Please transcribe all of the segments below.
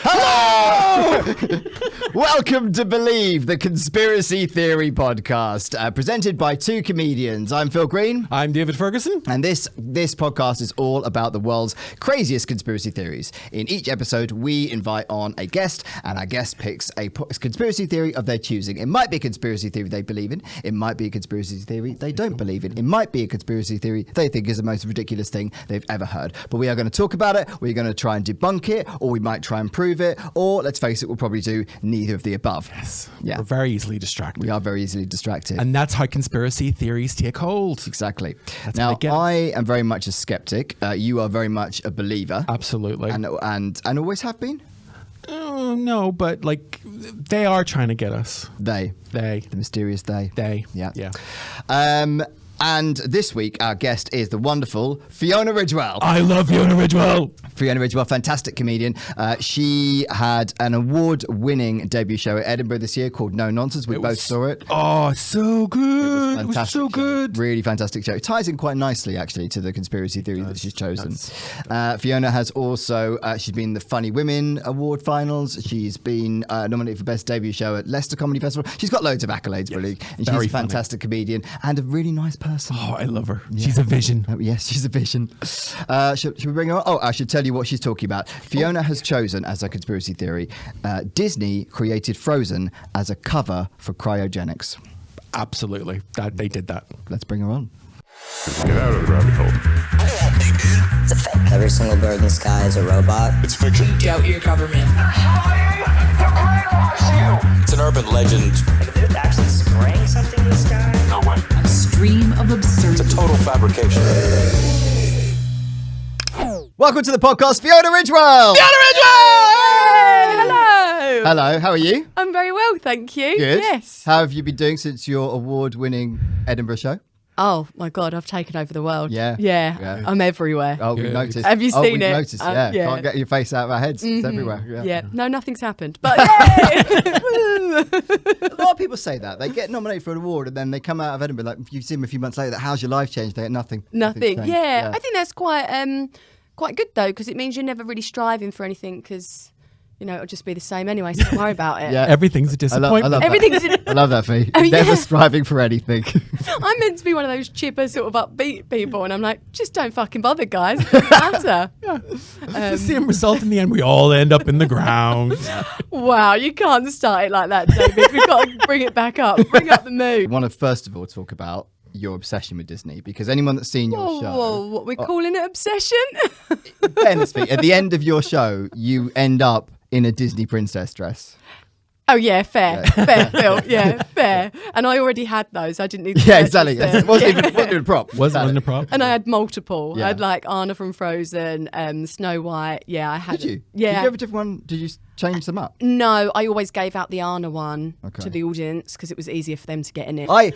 Hello! Welcome to Believe, the conspiracy theory podcast, presented by two comedians. I'm Phil Green. I'm David Ferguson. And this podcast is all about the world's craziest conspiracy theories. In each episode, we invite on a guest, and our guest picks a conspiracy theory of their choosing. It might be a conspiracy theory they believe in. It might be a conspiracy theory they don't believe in. It might be a conspiracy theory they think is the most ridiculous thing they've ever heard. But we are going to talk about it. We're going to try and debunk it, or we might try and prove it, or let's face it, we'll probably do neither of the above. Yes. Yeah. We're very easily distracted. We are very easily distracted. And that's how conspiracy theories take hold. Exactly. That's now, what I get. I am very much a skeptic. You are very much a believer. Absolutely. And always have been? No, but like they are trying to get us. The mysterious they. Yeah. And this week, our guest is the wonderful Fiona Ridgewell. I love Fiona Ridgewell. Fiona Ridgewell, fantastic comedian. She had an award-winning debut show at Edinburgh this year called No Nonsense. We both saw it. Oh, so good. It was so good. Really fantastic show. It ties in quite nicely, actually, to the conspiracy theory that she's chosen. Fiona has also, she's been in the Funny Women Award finals. She's been nominated for Best Debut Show at Leicester Comedy Festival. She's got loads of accolades, really. And she's a fantastic comedian and a really nice person. Oh, I love her. Yeah. She's a vision. Yes, she's a vision. Should we bring her on? Oh, I should tell you what she's talking about. Fiona has chosen as a conspiracy theory, Disney created Frozen as a cover for cryogenics. Absolutely. They did that. Let's bring her on. Get out of the rabbit hole. It's a fake. Every single bird in the sky is a robot. It's fiction. Doubt your government. It's an urban legend. Like, if they're actually spraying something in the sky? No way. A stream of absurdity. It's a total fabrication. Welcome to the podcast, Fiona Ridgewell! Fiona Ridgewell! Hello! Hello, how are you? I'm very well, thank you. Good. Yes. How have you been doing since your award-winning Edinburgh show? Oh, my God, I've taken over the world. Yeah. Yeah. I'm everywhere. Oh, we've Good. noticed. Have you seen we've it? Noticed, yeah. Can't get your face out of our heads. It's everywhere. Yeah. No, nothing's happened. But A lot of people say that. They get nominated for an award and then they come out of Edinburgh, like, if you see them a few months later, how's your life changed? They get nothing. nothing. Nothing's Yeah. changed. I think that's quite good, though, because it means you're never really striving for anything because, you know, it'll just be the same anyway, so don't worry about it. Yeah. Everything's a disappointment. I love Everything's that. I love that, Fee. Oh, Never yeah. striving for anything. I'm meant to be one of those chipper sort of upbeat people, and I'm like, just don't fucking bother, guys. It doesn't matter. The same result in the end. We all end up in the ground. Wow, you can't start it like that, David. We've got to bring it back up. Bring up the mood. I want to first of all talk about your obsession with Disney, because anyone that's seen your show, Whoa, what we're calling it obsession? fairness, Fee, at the end of your show, you end up in a Disney princess dress. Oh yeah, fair, Phil. Yeah, fair. And I already had those. I didn't need. To Yeah, purchase exactly. them. It wasn't even a prop. Wasn't a problem. And I had multiple. Yeah. I had like Anna from Frozen, Snow White. Yeah, I had. Did you? Yeah. Did you have a different one? Did you change them up? No, I always gave out the Anna one Okay. to the audience because it was easier for them to get in it. I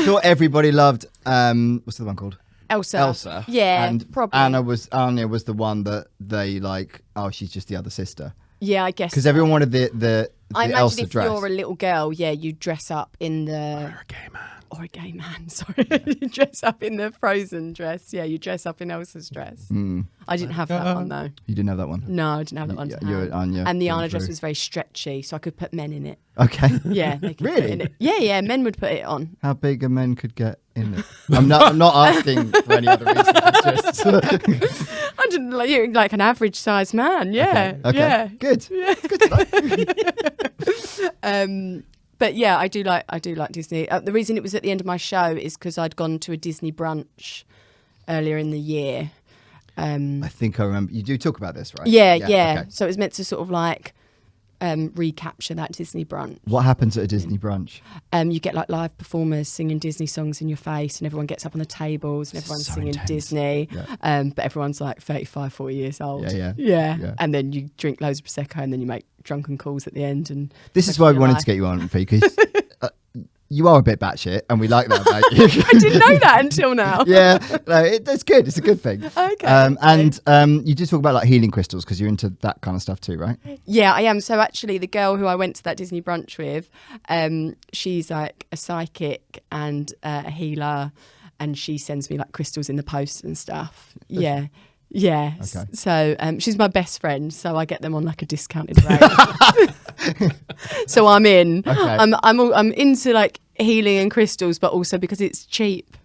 thought everybody loved what's the one called? Elsa. Yeah, and probably. Anna was the one that they like. Oh, she's just the other sister. Yeah, I guess. Because everyone wanted the I imagine Elsa if dress. you're a little girl, yeah, you dress up in the. You're a gay man. Or a gay man, sorry. You dress up in the Frozen dress. Yeah, you dress up in Elsa's dress. I didn't have that one, though. You didn't have that one. No, I didn't have that one. Yeah, to you're hand. Anya and the going Anna dress through. was very stretchy, so I could put men in it. Okay. Yeah, they could put Really? it in it. Yeah, men would put it on. How big a men could get in it? I'm not asking for any other reason. Just I didn't like you like an average sized man. Yeah, okay. yeah. Good. It's good to know. But yeah, I do like Disney. The reason it was at the end of my show is because I'd gone to a Disney brunch earlier in the year. I think I remember. You do talk about this, right? Yeah. Okay. So it was meant to sort of like recapture that Disney brunch. What happens at a Disney brunch? You get like live performers singing Disney songs in your face, and everyone gets up on the tables and everyone's So singing intense. Disney. Yeah. But everyone's like 35, 40 years old. Yeah. And then you drink loads of Prosecco and then you make drunken calls at the end. And This is why we wanted to get you on, Fee, because you are a bit batshit, and we like that about you. I didn't know that until now. Yeah, no, it's good. It's a good thing. Okay. And you do talk about like healing crystals because you're into that kind of stuff too, right? Yeah, I am. So actually, the girl who I went to that Disney brunch with, she's like a psychic and a healer, and she sends me like crystals in the post and stuff. Yeah. Yeah. Okay. So she's my best friend, so I get them on like a discounted rate. So I'm in. Okay. I'm into like healing and crystals, but also because it's cheap.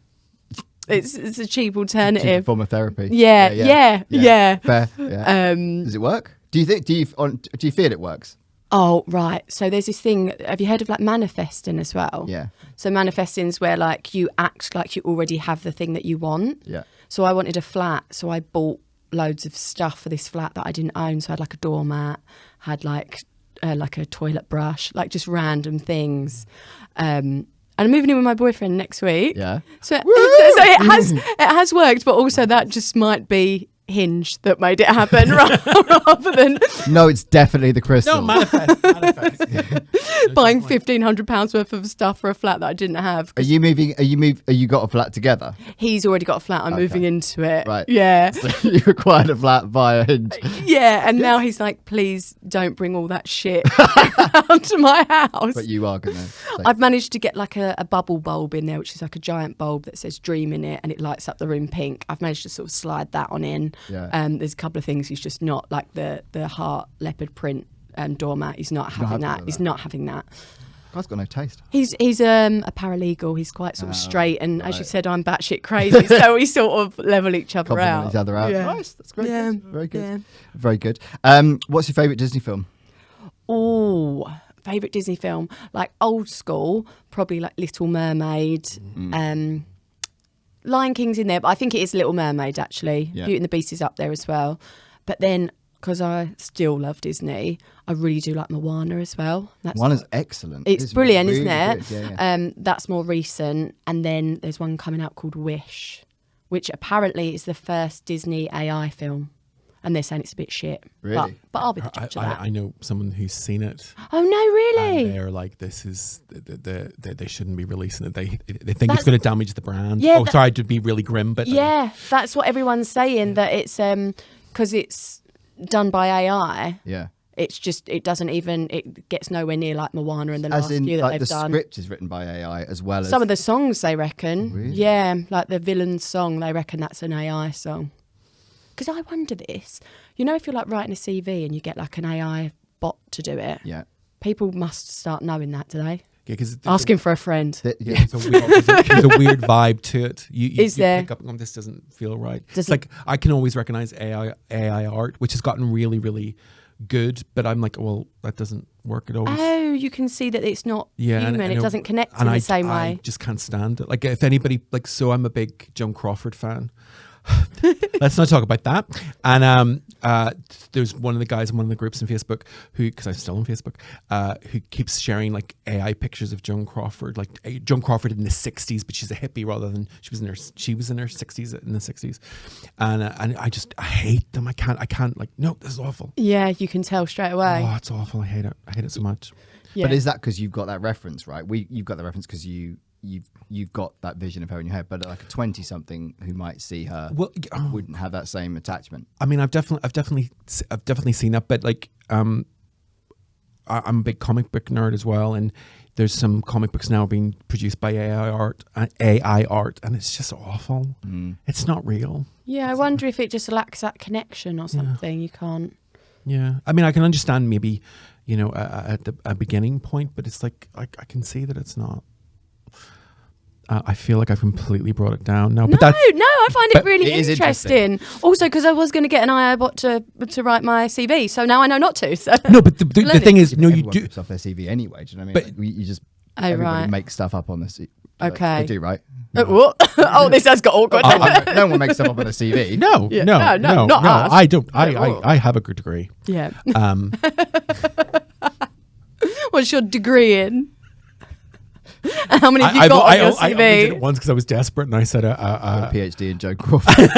It's a cheap alternative. Cheap form of therapy. Yeah. Fair. Yeah. Does it work? Do you feel it works? Oh, right. So there's this thing. Have you heard of like manifesting as well? Yeah. So manifesting is where like you act like you already have the thing that you want. Yeah. So I wanted a flat, so I bought loads of stuff for this flat that I didn't own. So I had like a doormat, had like a toilet brush, like just random things. And I'm moving in with my boyfriend next week. Yeah. So it has worked, but also that just might be Hinge that made it happen rather than No, it's definitely the crystal. No, manifest. buying £1,500 worth of stuff for a flat that I didn't have. Are you got a flat together? He's already got a flat. I'm moving into it. Right. Yeah. So you acquired a flat via Hinge. Yeah. And now he's like, please don't bring all that shit onto my house. But you are gonna. I've managed to get like a bubble bulb in there, which is like a giant bulb that says dream in it and it lights up the room pink. I've managed to sort of slide that on in. Yeah. There's a couple of things he's just not, like the heart leopard print doormat. He's not having that. He's not having that. Guy's got no taste. He's a paralegal. He's quite sort of straight, and as you right. said, I'm batshit crazy. So we sort of level each other Compliment out. each other out. Yeah. Nice. That's great. Yeah. Very good. Yeah. Very good. What's your favourite Disney film? Oh, favourite Disney film, like old school, probably like Little Mermaid. Lion King's in there, but I think it is Little Mermaid actually. Yeah. Beauty and the Beast is up there as well. But then, because I still love Disney, I really do like Moana as well. Moana's excellent. It's brilliant, really isn't it? good. Yeah. That's more recent. And then there's one coming out called Wish, which apparently is the first Disney AI film. And they're saying it's a bit shit. Really? But I'll be the judge of that. I know someone who's seen it. Oh, no, really? And they're like, this is they shouldn't be releasing it. They think it's going to damage the brand. Yeah, sorry to be really grim, but Yeah, that's what everyone's saying, that it's because it's done by AI. Yeah. It's just, it gets nowhere near like Moana and the As last in, few that like they've the done. script is written by AI as well as Some of the songs, they reckon. Really? Yeah, like the villain's song, they reckon that's an AI song. Because I wonder this, you know, if you're like writing a CV and you get like an AI bot to do it, Yeah. people must start knowing that, do they? Yeah, because Asking for a friend. Yeah. there's a weird vibe to it. You there? pick up on this doesn't feel right. Does It's it- like I can always recognize AI art, which has gotten really, really good, but I'm like, well, that doesn't work. It always. Oh, you can see that it's not human. and It doesn't connect and in I the same I way. just can't stand it. Like if anybody so I'm a big Joan Crawford fan. Let's not talk about that. And there's one of the guys in one of the groups in Facebook because I'm still on Facebook, who keeps sharing like AI pictures of Joan Crawford, like Joan Crawford in the 60s, but she's a hippie rather than she was in her 60s in the 60s, and I hate them. I can't like, no, this is awful. Yeah, you can tell straight away. Oh, it's awful. I hate it so much. Yeah. But is that because you've got that reference, right? You've got the reference because you've got that vision of her in your head, but like a 20-something who might see her wouldn't have that same attachment. I mean, I've definitely seen that, but like, I'm a big comic book nerd as well, and there's some comic books now being produced by AI art, and it's just awful. It's not real. Yeah, I wonder if it just lacks that connection or something. You can't. Yeah, I mean, I can understand maybe, at a beginning point, but it's like I can see that it's not. I feel like I've completely brought it down now. But I find it really it is interesting. Also, because I was going to get an AI bot to write my CV, so now I know not to. So no, but the thing is, no, you Everyone do. puts off their CV anyway. Do you know what I mean? But- Like, you just Oh, everybody right. makes stuff up on the CV. Okay. They do, right? What? Oh, this has got awkward. No one makes stuff up on a CV. No, Yeah. no, No, not us. I don't. No. I have a good degree. Yeah. Um, What's your degree in? And how many have you I got on your only did it CV? once because I was desperate, and I said, Got a PhD in Joan Crawford.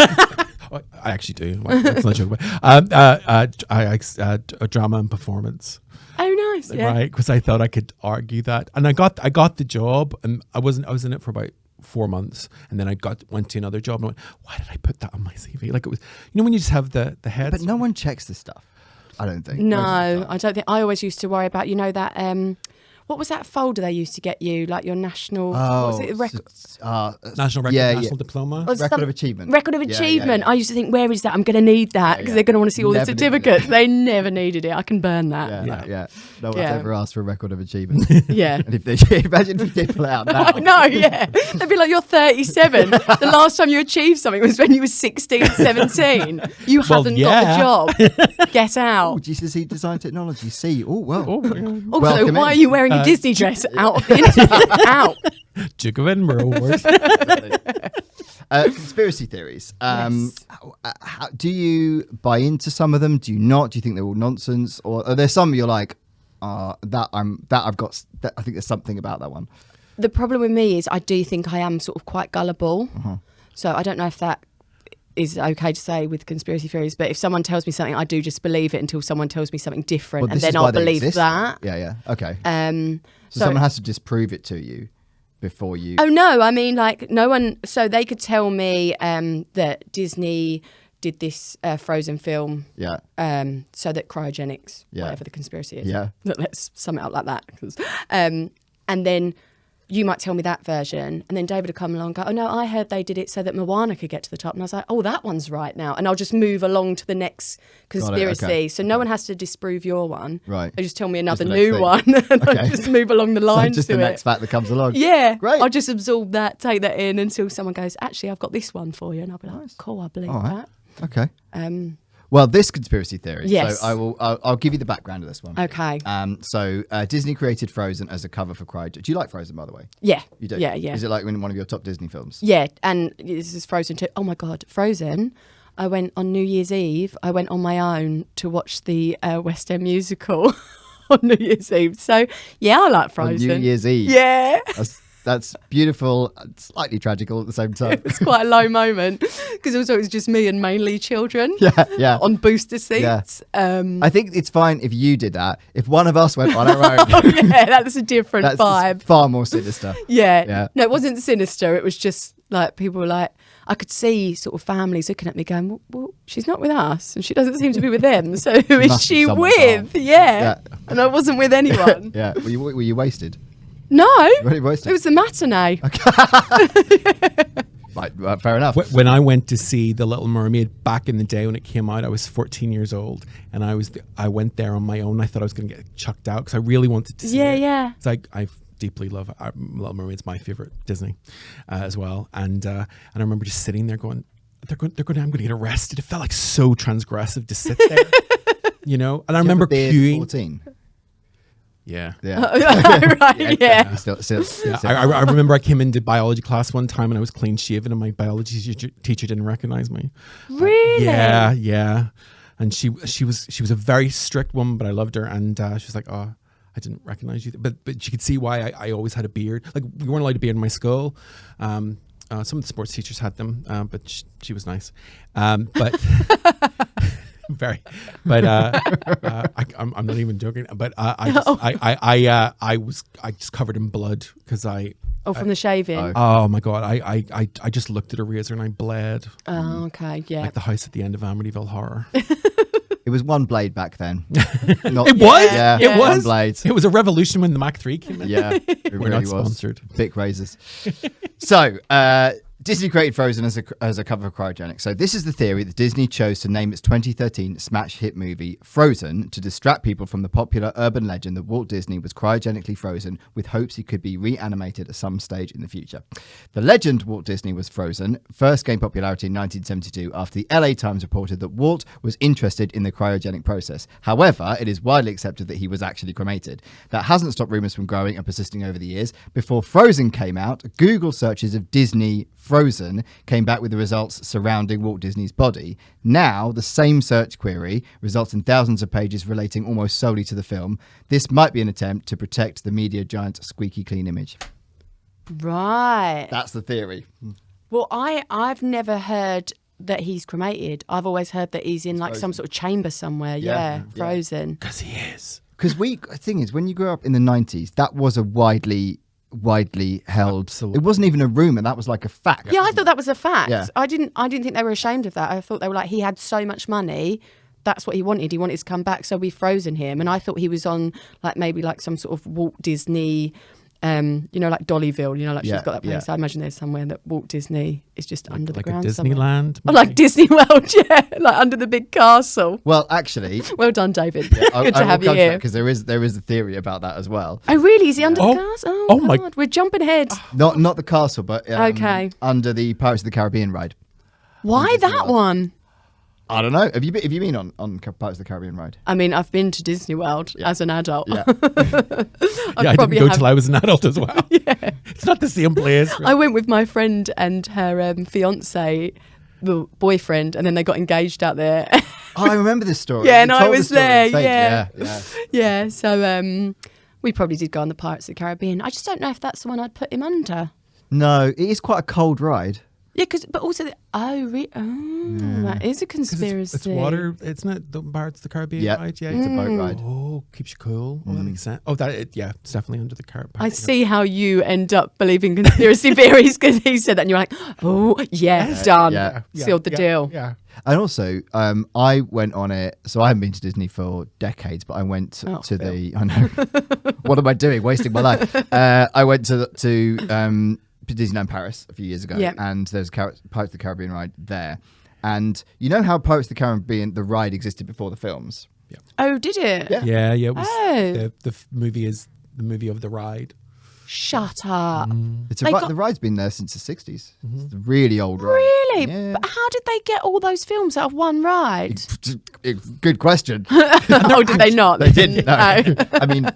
I actually do. Let's not joke about. A drama and performance. Oh, nice. Yeah. Right, because I thought I could argue that, and I got the job, and I was in it for about 4 months, and then went to another job, and I went, why did I put that on my CV? Like it was, when you just have the head. But no one checks this stuff. I don't think. No, Most of the time. I don't think. I always used to worry about, that. what was that folder they used to get you, like your national? What was it? National record, national diploma. Record of achievement. Record of achievement. I used to think, where is that? I'm going to need that because they're going to want to see all the Never needed certificates. They never needed it. I can burn that. Yeah. No one's ever asked for a record of achievement. Yeah. And if they imagine if they pull it out now. No, yeah. They'd be like, you're 37. The last time you achieved something was when you were 16, 17. You haven't got the job. Get out. GCSE design technology. C. Oh, well. Also, Welcome why in. are you wearing a Disney dress out of the interview? Out. Duke of Edinburgh Award. Conspiracy theories. Do you buy into some of them? Do you not? Do you think they're all nonsense? Or are there some you're like, I think there's something about that one. The problem with me is I do think I am sort of quite gullible. So I don't know if that is okay to say with conspiracy theories, but if someone tells me something, I do just believe it until someone tells me something different, Well, and this then is why I'll they believe exist. that. Yeah. Okay. So someone has to disprove it to you before you. Oh no, I mean, like, no one. So they could tell me that Disney did this Frozen film. Yeah. So that cryogenics, whatever the conspiracy is. Yeah. Let's sum it up like that. And then you might tell me that version, and then David would come along and go, oh no, I heard they did it so that Moana could get to the top. And I was like, oh, that one's right now. And I'll just move along to the next conspiracy. Okay. So no one has to disprove your one. Right. They just tell me another the next new thing. one, and Okay. I just move along the So lines just to the it. next fact that comes along. Yeah. Great. I'll just absorb that, take that in until someone goes, actually, I've got this one for you. And I'll be like, cool, I believe All right. that. Okay. Well, this conspiracy theory. Yes. So I'll give you the background of this one. Okay. So Disney created Frozen as a cover for Cryogenics. Do you like Frozen, by the way? Yeah. You do? Yeah. Is it like one of your top Disney films? Yeah, and this is Frozen too. Oh my God, Frozen. I went on New Year's Eve. I went on my own to watch the West End musical on New Year's Eve. So yeah, I like Frozen. On New Year's Eve. Yeah. That's beautiful, slightly tragical at the same time. It's quite a low moment because also it was just me and mainly children. Yeah. On booster seats. Yeah. I think it's fine if you did that. If one of us went on our own, Yeah, that's a different that's vibe. far more sinister. Yeah. No, it wasn't sinister. It was just like people were like, I could see sort of families looking at me going, well, she's not with us and she doesn't seem to be with them. So who is Must be she someone's with? arm. Yeah. And I wasn't with anyone. Yeah. Were you wasted? No. Really wasted? It was a matinee. Right, fair enough. When I went to see The Little Mermaid back in the day when it came out, I was 14 years old, and I went there on my own. I thought I was going to get chucked out because I really wanted to see it. Yeah. It's like I deeply love Little Mermaid's my favorite Disney as well, and I remember just sitting there going, I'm going to get arrested. It felt like so transgressive to sit there, And I remember queuing. 14. Yeah. Right, yeah. Still. I remember I came into biology class one time and I was clean shaven and my biology teacher didn't recognize me. Really? Yeah. And she was a very strict woman, but I loved her. And she was like, oh, I didn't recognize you. But she could see why I always had a beard. Like, we weren't allowed to beard in my school. Some of the sports teachers had them, but she was nice. But very, but I'm not even joking. But I was just covered in blood because from the shaving. Oh my God! I just looked at a razor and I bled. Oh, okay, yeah. Like the house at the end of Amityville Horror. It was one blade back then. It was. Yeah, It was. one blade. It was a revolution when the Mac 3 came in. Yeah, it We're really not was. sponsored. Bic razors. So, Disney created Frozen as a cover of Cryogenics. So this is the theory that Disney chose to name its 2013 smash hit movie Frozen to distract people from the popular urban legend that Walt Disney was cryogenically frozen with hopes he could be reanimated at some stage in the future. The legend Walt Disney was frozen first gained popularity in 1972 after the LA Times reported that Walt was interested in the cryogenic process. However, it is widely accepted that he was actually cremated. That hasn't stopped rumors from growing and persisting over the years. Before Frozen came out, Google searches of Disney Frozen came back with the results surrounding Walt Disney's body. Now, the same search query results in thousands of pages relating almost solely to the film. This might be an attempt to protect the media giant's squeaky clean image. Right. That's the theory. Well, I've never heard that he's cremated. I've always heard that he's in like some sort of chamber somewhere. Yeah, frozen. Because he is. Because the thing is, when you grew up in the 90s, that was a widely held. Absolutely. It wasn't even a rumor. That was like a fact. Yeah, I thought that was a fact. Yeah. I didn't think they were ashamed of that. I thought they were like, he had so much money that's what he wanted. He wanted to come back, so we frozen him. And I thought he was on like maybe like some sort of Walt Disney, like Dollyville, like she's got that place. I imagine there's somewhere that Walt Disney is just under the ground. Like a Disneyland? Or like Disney World, like under the big castle. Well, actually, well done, David. Good to have you here. Because there is a theory about that as well. Oh, really? Is he under the castle? Oh my God, we're jumping ahead. Not the castle, but okay, under the Pirates of the Caribbean ride. Why that one? I don't know. Have you been on Pirates of the Caribbean ride? I mean, I've been to Disney World as an adult. Yeah, I didn't go till I was an adult as well. It's not the same place. Right? I went with my friend and her fiance, the boyfriend, and then they got engaged out there. I remember this story. Yeah, and I was there. Yeah. So we probably did go on the Pirates of the Caribbean. I just don't know if that's the one I'd put him under. No, it is quite a cold ride. Yeah, but also, that is a conspiracy. It's water, isn't it? The Pirates of the Caribbean ride? Yeah, it's a boat ride. Oh, keeps you cool. Oh, that makes sense. Oh, it's definitely under the Caribbean. I see how you end up believing conspiracy theories because he said that and you're like, oh, yeah, done. Yeah. Sealed the deal. Yeah. And also, I went on it. So I haven't been to Disney for decades, but I went to the. I know. What am I doing? Wasting my life. I went to Disneyland Paris a few years ago, and there's Pirates of the Caribbean ride there. And you know how Pirates of the Caribbean, the ride existed before the films? Yeah. Oh, did it? Yeah. It was, the movie is the movie of the ride. Shut up. It's the ride's been there since the 60s. It's a really old ride. Really? Yeah. But how did they get all those films out of one ride? Good question. Oh, did they not? They didn't. No. I mean,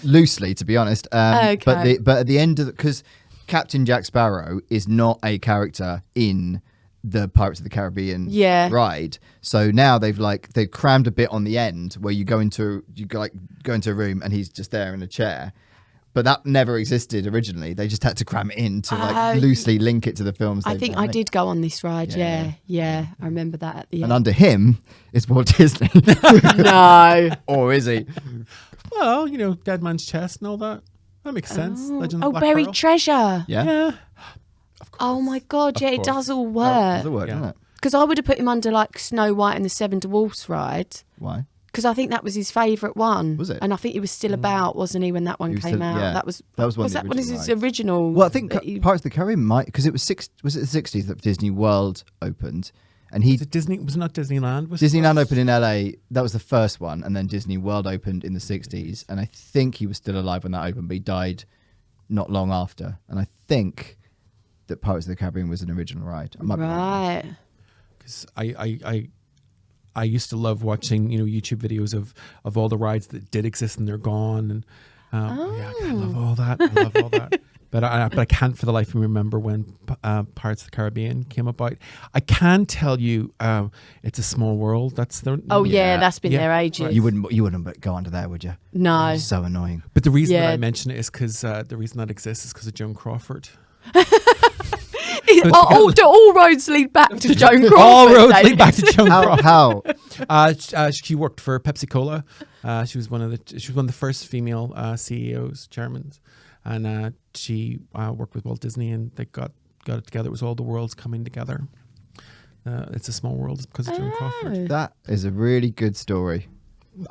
loosely, to be honest. Okay. But at the end of because Captain Jack Sparrow is not a character in the Pirates of the Caribbean ride. So now they've crammed a bit on the end where you go into a room and he's just there in a chair. But that never existed originally. They just had to cram it in to loosely link it to the films. I think I did go on this ride. Yeah. I remember that at the end. And under him is Walt Disney. No. Or is he? Well, Dead Man's Chest and all that. That makes sense. Legend of the Black Buried Pearl. Treasure. Yeah. Of course. Oh my God, it does all work. It does work, doesn't it? Because I would have put him under like Snow White and the Seven Dwarfs ride. Why? Because I think that was his favourite one. Was it? And I think he was still about, wasn't he, when that one came out? Yeah. That was one his original. Well, I think Pirates of the Caribbean might, because was it the 60s that Disney World opened? And was it Disney? Was it not Disneyland? Disneyland opened in LA. That was the first one, and then Disney World opened in the 60s. And I think he was still alive when that opened, but he died not long after. And I think that Pirates of the Caribbean was an original ride. Right. Because I used to love watching, YouTube videos of all the rides that did exist and they're gone, and I love all that. But I can't for the life of me remember when Pirates of the Caribbean came about. I can tell you, It's a Small World. That's the that's been there ages. You wouldn't go under there, would you? No. It's so annoying. But the reason that I mention it is because the reason that exists is because of Joan Crawford. All roads lead back to Joan Crawford. All roads lead back to Joan Crawford. How? She worked for Pepsi Cola. She was one of the first female CEOs, chairmans, and she worked with Walt Disney, and they got it together. It was all the worlds coming together. It's a Small World because of Joan Crawford. That is a really good story.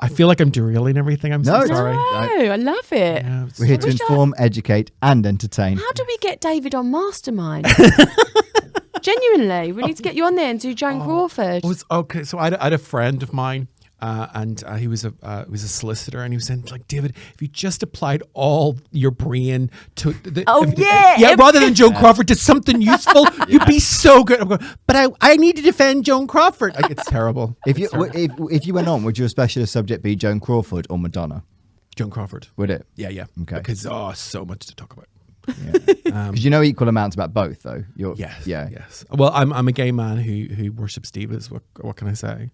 I feel like I'm derailing everything. I'm so sorry. No, I love it. Yeah, we're here to inform, educate, and entertain. How do we get David on Mastermind? Genuinely, we need to get you on there and do Joan Crawford. Okay, so I had a friend of mine, and he was a solicitor, and he was saying, like, David, if you just applied all your brain to rather than Joan Crawford to something useful, you'd be so good. I'm going, but I need to defend Joan Crawford. Like, it's terrible. If you went on, would your specialist subject be Joan Crawford or Madonna? Joan Crawford. Would it? Yeah. Okay. Because so much to talk about. Because you know equal amounts about both, though. Yes. Well, I'm a gay man who worships divas. What can I say?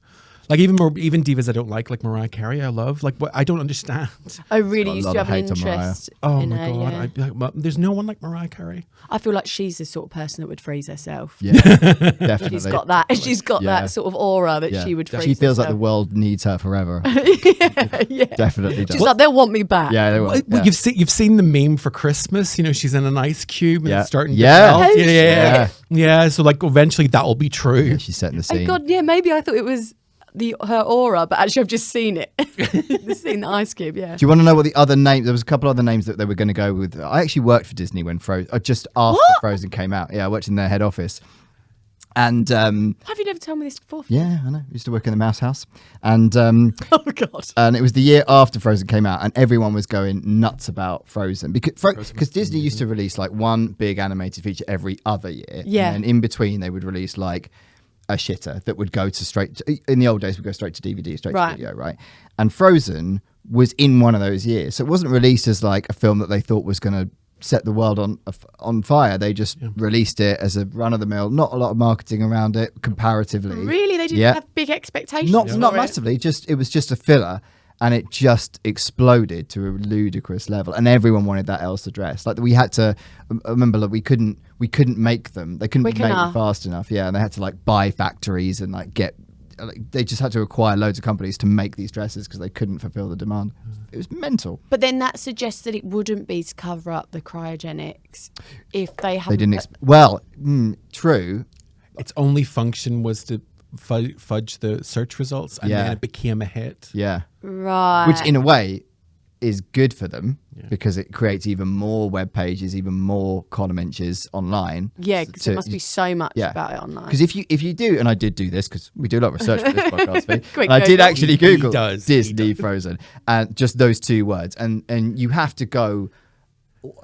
Like even divas I don't like Mariah Carey, I love. Like, what I don't understand. I really used to have an interest. Oh my God! I'd be like, there's no one like Mariah Carey. I feel like she's the sort of person that would freeze herself. Yeah, definitely. She's got that. She's got that sort of aura that she would freeze. She feels herself. like the world needs her forever. Definitely does. She's like, they'll want me back. Yeah, they will. Well, you've seen the meme for Christmas. She's in an ice cube and it's starting to melt. Yeah. So like eventually that will be true. Yeah, she's setting the scene. God, maybe I thought it was her aura, but actually I've just seen it. Seen the ice cube, yeah. Do you want to know what the other names? There was a couple other names that they were going to go with. I actually worked for Disney when just after Frozen came out. Yeah, I worked in their head office. And have you never told me this before? yeah, I know. I used to work in the Mouse House, and Oh God. and it was the year after Frozen came out, and everyone was going nuts about Frozen because Disney used to release like one big animated feature every other year. Yeah. And in between, they would release like a shitter that would go in the old days would go straight to DVD, straight to video, right? And Frozen was in one of those years, so it wasn't released as like a film that they thought was going to set the world on fire. They just released it as a run of the mill, not a lot of marketing around it comparatively. Really, they didn't have big expectations. Not massively. It was just a filler, and it just exploded to a ludicrous level, and everyone wanted that Elsa dress. Like we had to. I remember, like, we couldn't make them. They couldn't make them fast enough. Yeah, and they had to like buy factories and like get. They just had to acquire loads of companies to make these dresses because they couldn't fulfill the demand. It was mental. But then that suggests that it wouldn't be to cover up the cryogenics if they hadn't. They didn't. True. Its only function was to fudge the search results, and then it became a hit. Yeah. Right. Which, in a way, is good for them because it creates even more web pages, even more column inches online. Yeah, because there must be so much about it online. Because if you do, and I did do this because we do a lot of research for this podcast, Quick I did Google. actually Google Disney Frozen and just those two words, and you have to go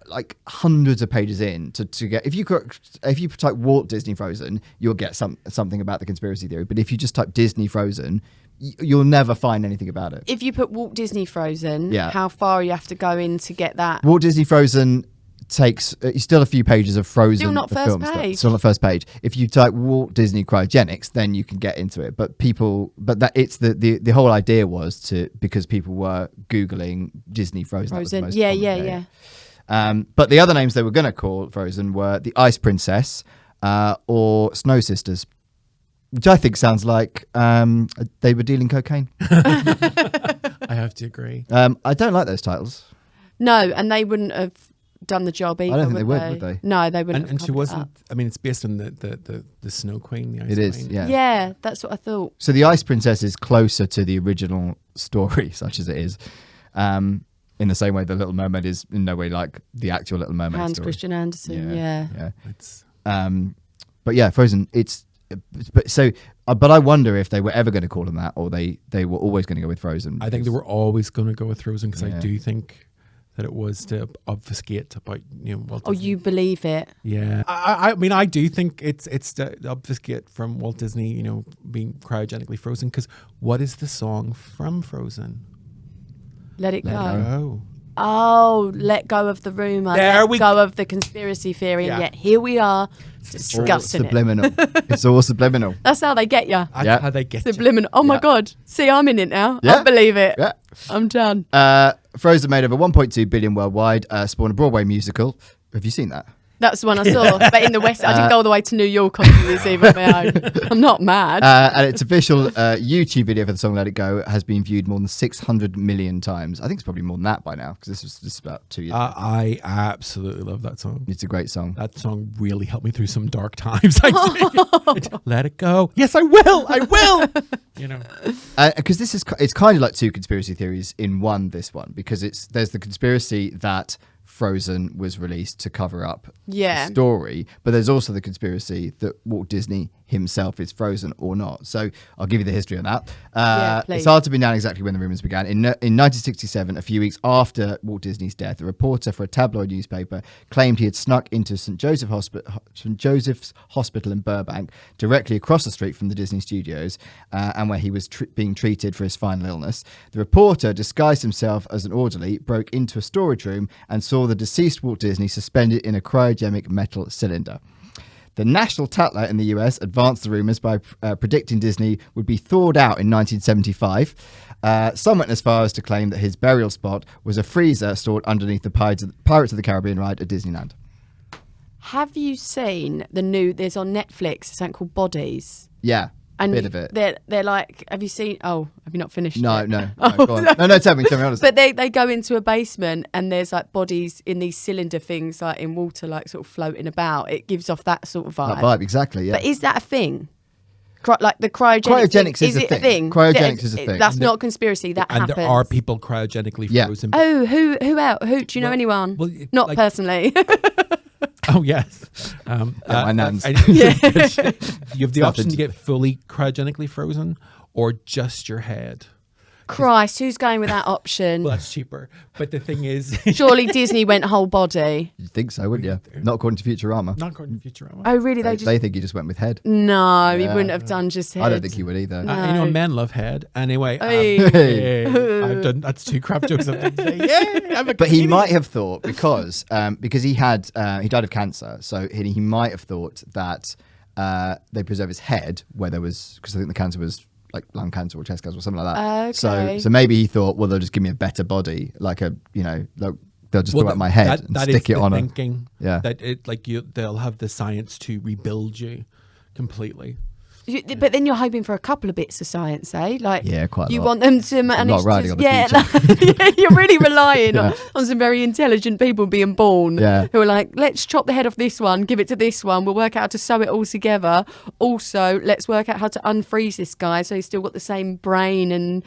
like hundreds of pages in to get. If you type Walt Disney Frozen, you'll get something about the conspiracy theory. But if you just type Disney Frozen, you'll never find anything about it. If you put Walt Disney Frozen, how far you have to go in to get that? Walt Disney Frozen takes still a few pages of Frozen. Still not first page. Still not first page. If you type Walt Disney cryogenics, then you can get into it. But it's the whole idea was because people were Googling Disney Frozen. That was the most common, but the other names they were going to call Frozen were the Ice Princess or Snow Sisters, which I think sounds like they were dealing cocaine. I have to agree. I don't like those titles. No, and they wouldn't have done the job either. I don't think they would they? No, they wouldn't. And she wasn't. I mean, it's based on the Snow Queen. The Ice It is, Queen. yeah. Yeah, that's what I thought. So the Ice Princess is closer to the original story, such as it is. In the same way, the Little Mermaid is in no way like the actual Little Mermaid Hans story. Christian Andersen. Yeah. It's But yeah, Frozen. But I wonder if they were ever going to call them that, or they were always going to go with Frozen. I think they were always going to go with Frozen because I do think that it was to obfuscate about Walt Disney. You believe it? Yeah, I mean, I do think it's to obfuscate from Walt Disney, being cryogenically frozen. Because what is the song from Frozen? Let it go. Oh, Oh, let go of the rumor. Let go of the conspiracy theory. Yeah. And yet here we are discussing it. Subliminal. It's all subliminal. That's how they get you. that's how they get you. Subliminal. Oh my God. See, I'm in it now. Yeah. I believe it. Yeah. I'm done. Frozen made over 1.2 billion worldwide, spawned a Broadway musical. Have you seen that? That's the one I saw. But in the West, I didn't go all the way to New York on New Year's Eve on my own. I'm not mad. And its official YouTube video for the song Let It Go has been viewed more than 600 million times. I think it's probably more than that by now, because this was just about 2 years ago. I absolutely love that song. It's a great song. That song really helped me through some dark times. Let it go. Yes, I will. I will. Because it's kind of like two conspiracy theories in one, this one, because there's the conspiracy that Frozen was released to cover up the story, but there's also the conspiracy that Walt Disney himself is Frozen or not. So I'll give you the history on that. It's hard to pin down exactly when the rumors began. In 1967, a few weeks after Walt Disney's death, a reporter for a tabloid newspaper claimed he had snuck into St. Joseph's Hospital in Burbank, directly across the street from the Disney studios, and where he was being treated for his final illness. The reporter disguised himself as an orderly, broke into a storage room, and saw the deceased Walt Disney suspended in a cryogenic metal cylinder. The National Tatler in the US advanced the rumours by predicting Disney would be thawed out in 1975. Some went as far as to claim that his burial spot was a freezer stored underneath the Pirates of the Caribbean ride at Disneyland. Have you seen there's on Netflix, something called Bodies? Yeah. And bit of it. They're like, have you not finished No, it? no. Go on. No, tell me honestly. But they go into a basement and there's like bodies in these cylinder things, like in water, like sort of floating about. It gives off that sort of vibe. That vibe, exactly, yeah. But is that a thing? like the cryogenics. Cryogenics is a it thing. Cryogenics is a thing. That's not conspiracy. That and happens. there are people cryogenically Yeah. frozen. Oh, who else? Who do you know anyone? well, Not like- personally. Oh yes. my nan's. You have the option Nothing. to get fully cryogenically frozen or just your head. Christ, who's going with that option? Well, that's cheaper. But the thing is, Surely Disney went whole body. You'd think so, wouldn't you? Not according to Futurama. not according to Futurama. Oh, really? They think he just went with head. No, he Yeah. wouldn't have done just head. I don't think he would either. You know, men love head. Anyway, Hey. I've done that's 2 crap jokes. I've done today. Yay, I'm a But he comedian. might have thought because he died of cancer, so he might have thought that they preserve his head where there was, because I think the cancer was like lung cancer or chest cancer or something like that. Okay. So maybe he thought, well, they'll just give me a better body, like they'll just throw out my head and that stick is it the on thinking. Yeah. That it they'll have the science to rebuild you completely. But then you're hoping for a couple of bits of science, eh? Like, Yeah, quite a you lot. want them to manage. riding on the yeah, future. like, you're really relying Yeah. on some very intelligent people being born Yeah. who are like, let's chop the head off this one, give it to this one. We'll work out how to sew it all together. Also, let's work out how to unfreeze this guy so he's still got the same brain and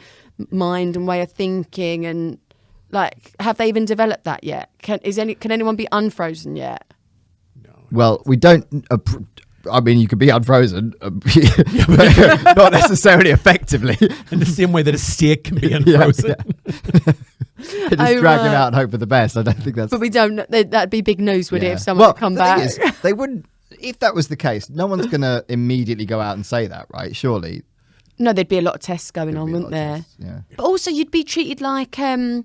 mind and way of thinking. And like, have they even developed that yet? Can anyone be unfrozen yet? Well, we don't. I mean, you could be unfrozen, but not necessarily effectively. In the same way that a steak can be Yeah, unfrozen. yeah. Just Oh, drag him right. out and hope for the best. I don't think that's. But we don't. That'd be big news, would it, Yeah. if someone would come the back? thing is, they wouldn't. If that was the case, no one's going to immediately go out and say that, right? Surely. No, there'd be a lot of tests going on, There'd be a wouldn't lot of there? tests, yeah. But also, you'd be treated like, is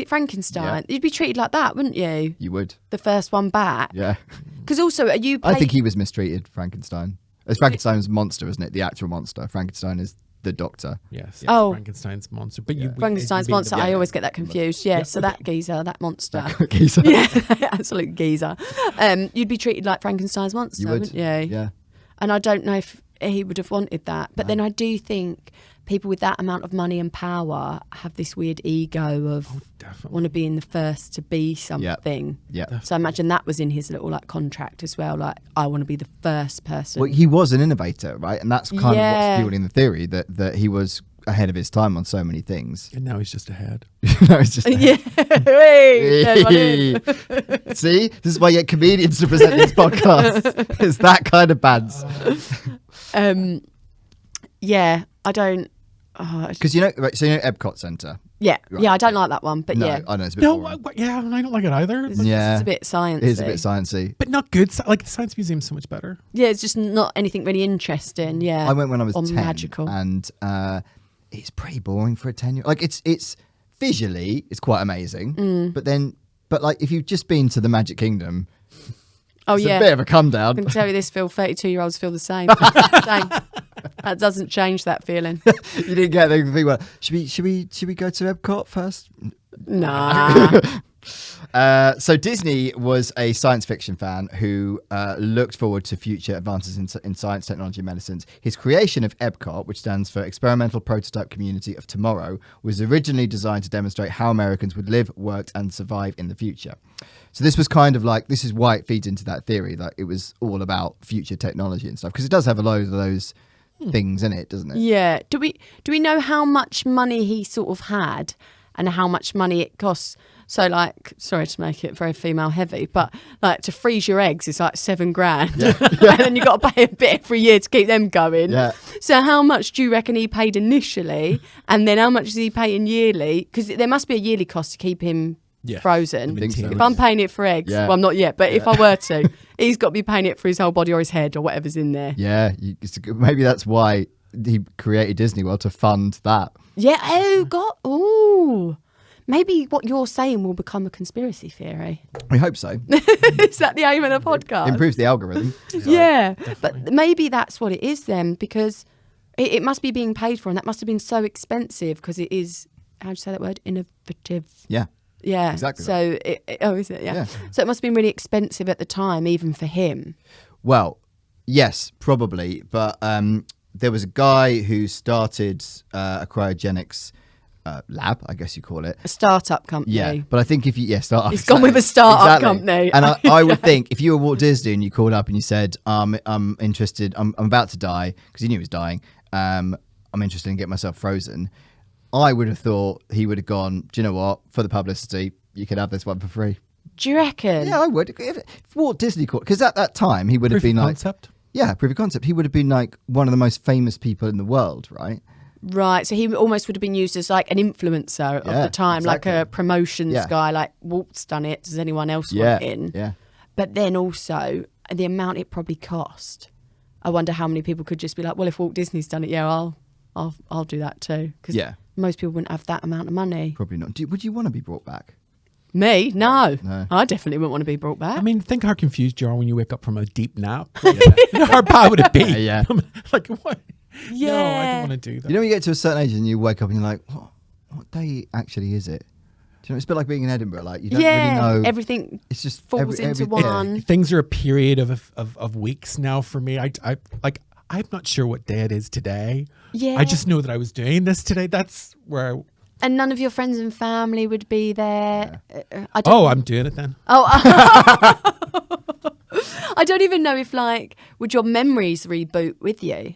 it Frankenstein? Yeah. You'd be treated like that, wouldn't you? You would. The first one back. Yeah. Because also, are you? I think he was mistreated, Frankenstein. It's Frankenstein's monster, isn't it? The actual monster. Frankenstein is the doctor. Yes. Oh. Frankenstein's monster. But you Frankenstein's you mean monster. the- I always get that confused. Yeah. So that geezer, that monster. Geezer. Yeah, absolute geezer. You'd be treated like Frankenstein's monster, You would. wouldn't you? Yeah. And I don't know if he would have wanted that. But then I do think people with that amount of money and power have this weird ego of definitely. want to be in the first to be something. Yeah. So I imagine that was in his little like contract as well. Like, I want to be the first person. Well, he was an innovator, right? And that's kind of Yeah. what's fueling the theory that he was ahead of his time on so many things. And now he's just ahead. No, it's just yeah. Hey, there's one in. See, this is why you get comedians to present these podcasts. It's that kind of bands. Yeah, I don't. Because you know Epcot Centre. Yeah, Right, yeah, I don't like that one, but No, yeah, I know it's a bit No, boring. yeah, I don't like it either. But, Yeah, it's a bit sciencey. it is a bit sciencey. but not good. Like the Science Museum's so much better. Yeah, it's just not anything really interesting. Yeah, I went when I was or 10, magical. and it's pretty boring for a 10-year-old. Like it's visually it's quite amazing, Mm. but like if you've just been to the Magic Kingdom, Oh it's yeah, a bit of a come I down. can tell you this, Phil. 32-year-olds feel the same. Same. That doesn't change that feeling. You didn't get the thing. Well, should we go to Epcot first? Nah. So Disney was a science fiction fan who looked forward to future advances in science, technology, and medicines. His creation of Epcot, which stands for Experimental Prototype Community of Tomorrow, was originally designed to demonstrate how Americans would live, work, and survive in the future. So this was kind of like, this is why it feeds into that theory that it was all about future technology and stuff, because it does have a load of those things in it, doesn't it? Yeah. Do we know how much money he sort of had and how much money it costs? So like, sorry to make it very female heavy, but like to freeze your eggs is like $7,000, and then you got to pay a bit every year to keep them going. Yeah. So how much do you reckon he paid initially, and then how much is he paying yearly? Because there must be a yearly cost to keep him Yeah. frozen. I think so. If I'm paying it for eggs, Yeah. well, I'm not yet, but if I were to, he's got to be paying it for his whole body or his head or whatever's in there. Yeah, maybe that's why he created Disney World, to fund that. Yeah. Oh God. Ooh. Maybe what you're saying will become a conspiracy theory. We hope so. Is that the aim of the podcast? Improves the algorithm. Yeah. But maybe that's what it is then, because it must be being paid for, and that must have been so expensive because it is, how do you say that word? Innovative. Yeah. Yeah. Exactly So, is it? Yeah. Yeah. So it must have been really expensive at the time, even for him. Well, yes, probably. But there was a guy who started a cryogenics lab, I guess you call it. A startup company. Yeah, but I think if you startup, It's gone with a startup company. And I would think if you were Walt Disney and you called up and you said, I'm interested, I'm about to die, because he knew he was dying. I'm interested in getting myself frozen. I would have thought he would have gone, do you know what? For the publicity, you could have this one for free. Do you reckon? Yeah, I would. If Walt Disney called, because at that time he would have been like, concept. yeah, proof of concept. He would have been like one of the most famous people in the world, right? Right, so he almost would have been used as like an influencer of the time, exactly. like a promotions guy, like Walt's done it, does anyone else want it in? Yeah. But then also, the amount it probably cost, I wonder how many people could just be like, well, if Walt Disney's done it, yeah, I'll do that too. Because most people wouldn't have that amount of money. Probably not. Would you want to be brought back? Me? No. I definitely wouldn't want to be brought back. I mean, think how confused you are when you wake up from a deep nap. How bad would it be? Yeah. Like, what? Yeah. No, I don't want to do that. You know, when you get to a certain age and you wake up and you're like, what day actually is it? Do you know, it's a bit like being in Edinburgh. Like, you don't really know. Everything it's just falls into one. Things are a period of weeks now for me. I'm not sure what day it is today. Yeah. I just know that I was doing this today. That's where. And none of your friends and family would be there. I'm doing it then. I don't even know if, like, would your memories reboot with you?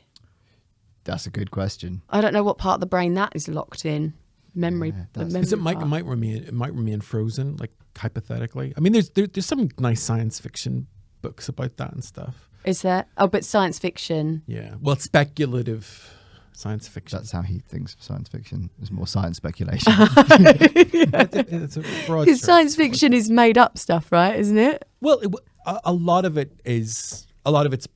That's a good question. I don't know what part of the brain that is locked in. Memory. The memory Because it might remain frozen, like hypothetically. I mean, there's some nice science fiction books about that and stuff. Is there? Oh, but science fiction. Yeah. Well, it's speculative science fiction. That's how he thinks of science fiction. There's more science speculation. It's a broad Because term. science fiction is made up stuff, right? Isn't it? Well, a lot of it is. A lot of it's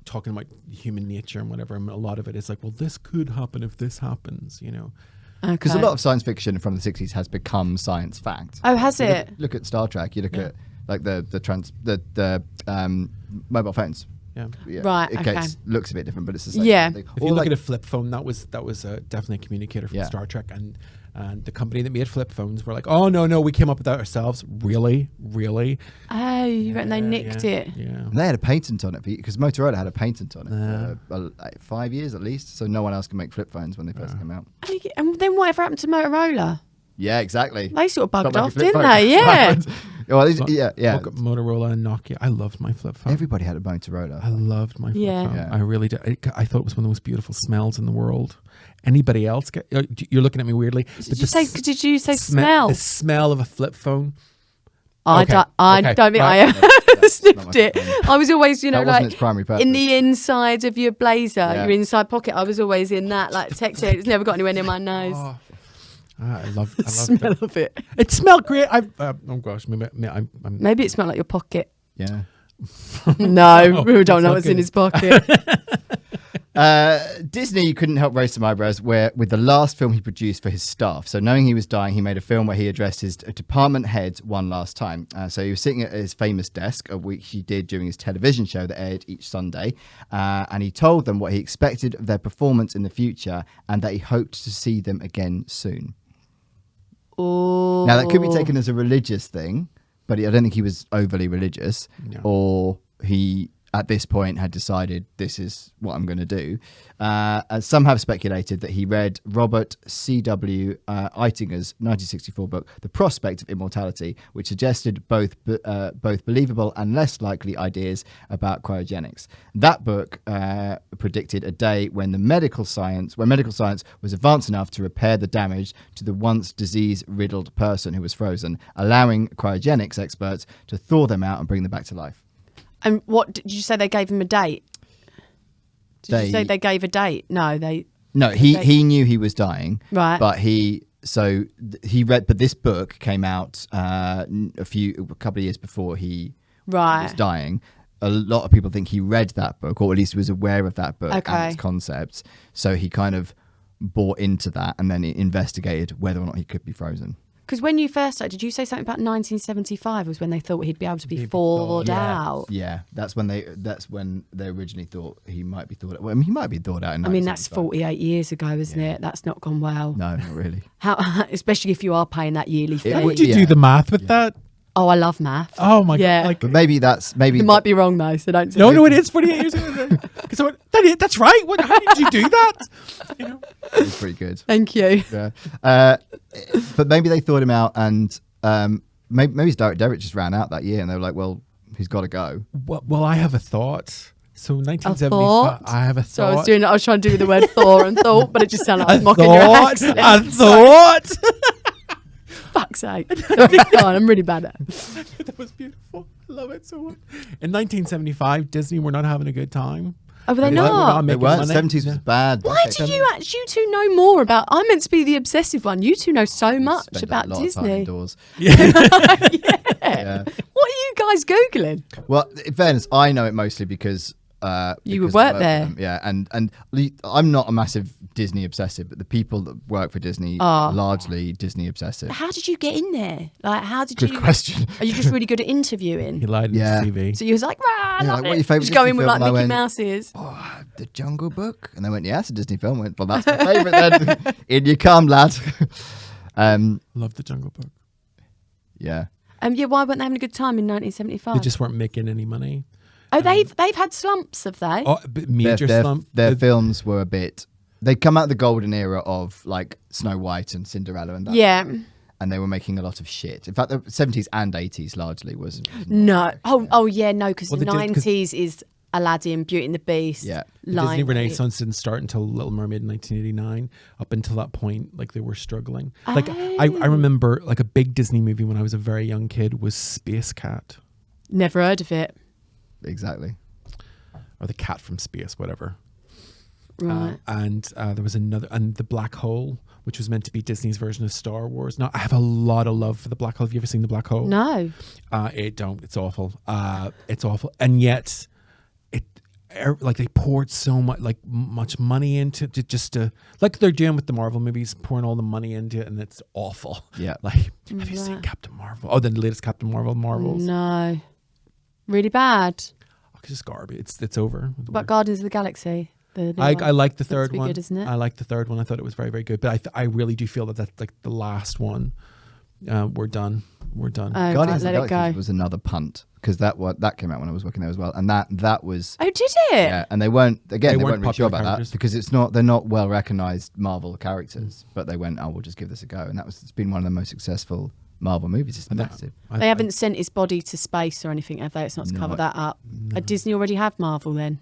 talking about human nature and whatever. And a lot of it is like, well, this could happen if this happens, you know. Because a lot of science fiction from the 60s has become science fact. Oh, has it? Look at Star Trek. You look at like the mobile phones. Yeah. Right, Looks a bit different, but it's the same thing. If you look at a flip phone, that was definitely a communicator from Star Trek, and the company that made flip phones were like, oh no, we came up with that ourselves. Really? Oh, you reckon they nicked it? Yeah. And they had a patent on it because Motorola had a patent on it for like 5 years at least, so no one else can make flip phones when they first came out. And then whatever happened to Motorola? Yeah, exactly. They sort of bugged Got off, like a flip didn't phone. they? Yeah. Well, Look at Motorola and Nokia. I loved my flip phone. everybody had a Motorola. I loved my flip phone. Yeah. I really did. I thought it was one of the most beautiful smells in the world. Anybody else? You're looking at me weirdly. Did you say smell? The smell of a flip phone. I Okay, don't think I right. ever sniffed it. I was always, That wasn't like its primary purpose. in the inside of your blazer, Yeah. your inside pocket. I was always in that, like texting. It's never got anywhere near my nose. Oh, I love The smell it. of it. It smelled great. Oh gosh, maybe I'm Maybe it smelled like your pocket. Yeah. No, we don't it's know not what's in good. his pocket. Disney couldn't help raise some eyebrows with the last film he produced for his staff. So knowing he was dying, he made a film where he addressed his department heads one last time. So he was sitting at his famous desk, which he did during his television show that aired each Sunday. And he told them what he expected of their performance in the future and that he hoped to see them again soon. Oh. Now, that could be taken as a religious thing, but I don't think he was overly religious, or he, at this point, had decided this is what I'm going to do. And some have speculated that he read Robert C.W. Eitinger's 1964 book, The Prospect of Immortality, which suggested both believable and less likely ideas about cryogenics. That book predicted a day when medical science was advanced enough to repair the damage to the once disease-riddled person who was frozen, allowing cryogenics experts to thaw them out and bring them back to life. And what did you say? They gave him a date. Did you say they gave a date? No, he knew he was dying, Right. But he read. But this book came out a couple of years before he was dying. A lot of people think he read that book, or at least was aware of that book and its concepts. So he kind of bought into that, and then he investigated whether or not he could be frozen. Because when you first started, did you say something about 1975 was when they thought he'd be able to be thawed out? Yeah, that's when they originally thought he might be thawed out. Well, I mean, he might be thawed out in 1975. I mean, that's 48 years ago, isn't it? That's not gone well. No, not really. How, especially if you are paying that yearly fee. How would you do the math with that? Oh, I love math. Oh my Yeah. god! Like, But maybe It might be wrong though, so don't. no, it is 48 years ago. Because I went, that's right. What? How did you do that? You know. it's pretty good. Thank you. Yeah. But maybe they thought him out, and maybe his direct debit just ran out that year, and they were like, well, he's got to go. Well, I have a thought. So 1975. thought? I have a So thought. I was trying to do the word Thor and thought, but it just sounded like I a was mocking your thought. accent. A thought. Fuck's sake. I'm really bad at it. That was beautiful. I love it so much. In 1975, Disney were not having a good time. Oh, were they They were not? They making weren't. money. 70s was bad. Why do you two know more about? I'm meant to be the obsessive one. You two know so much Spend a about lot of time Disney. indoors. Yeah. What are you guys googling? Well, in fairness, I know it mostly because You because would I work for there. them. Yeah, and I'm not a massive Disney obsessive, but the people that work for Disney Ah. are largely Disney obsessive. How did you get in there? Like, how did Good you? question. Are you just really good at He interviewing? lied in Yeah. his TV. So you was like, rah, I Yeah, love like, what are it. your favourite Just go Disney in with film? like And I Mickey went, Mouse ears. Oh, The Jungle Book, and they went, yeah, it's a Disney film. I went, well, that's my favourite then. In you come, lad. Love the Jungle Book. Yeah. Yeah, why weren't they having a good time in 1975? They just weren't making any money. Oh, they've had slumps, have they? Oh, major slump. Their films were a bit. They come out of the golden era of like Snow White and Cinderella and that. Yeah. And they were making a lot of shit. In fact, the 70s and 80s largely was. No. Oh yeah, no, because Well, the they did- 'cause- 90s is Aladdin, Beauty and the Beast. Yeah. The Disney Lion King. Renaissance didn't start until Little Mermaid in 1989. Up until that point, like they were struggling. Like I remember, like a big Disney movie when I was a very young kid was Space Cat, Never heard of it. Exactly. or the Cat from Space, whatever. Right. And there was another, and the Black Hole, which was meant to be Disney's version of Star Wars. Now I have a lot of love for the Black Hole. Have you ever seen the Black Hole? No. It's awful. It's awful, and yet like they poured so much money into it just to, like they're doing with the Marvel movies, pouring all the money into it, and it's awful. Yeah. Like, have you seen Captain Marvel? Oh, the latest Captain Marvels. No. Really bad. Oh, it's just garbage. It's over. What Guardians of the Galaxy? The new I one? like the Looks third to be one. Good, isn't it? I like the third one. I thought it was very, very good. But I really do feel that that's like the last one. We're done. We're done. Oh, Guardians right, of let the it Galaxy go. was another punt because that came out when I was working there as well, and that was. Oh, did it? Yeah, and they weren't They weren't really sure popular about characters. that because they're not well recognized Marvel characters, but they went, oh, we'll just give this a go, and it's been one of the most successful Marvel movies. It's massive. They haven't sent his body to space or anything, have they? It's not to cover that up. Disney already have Marvel then?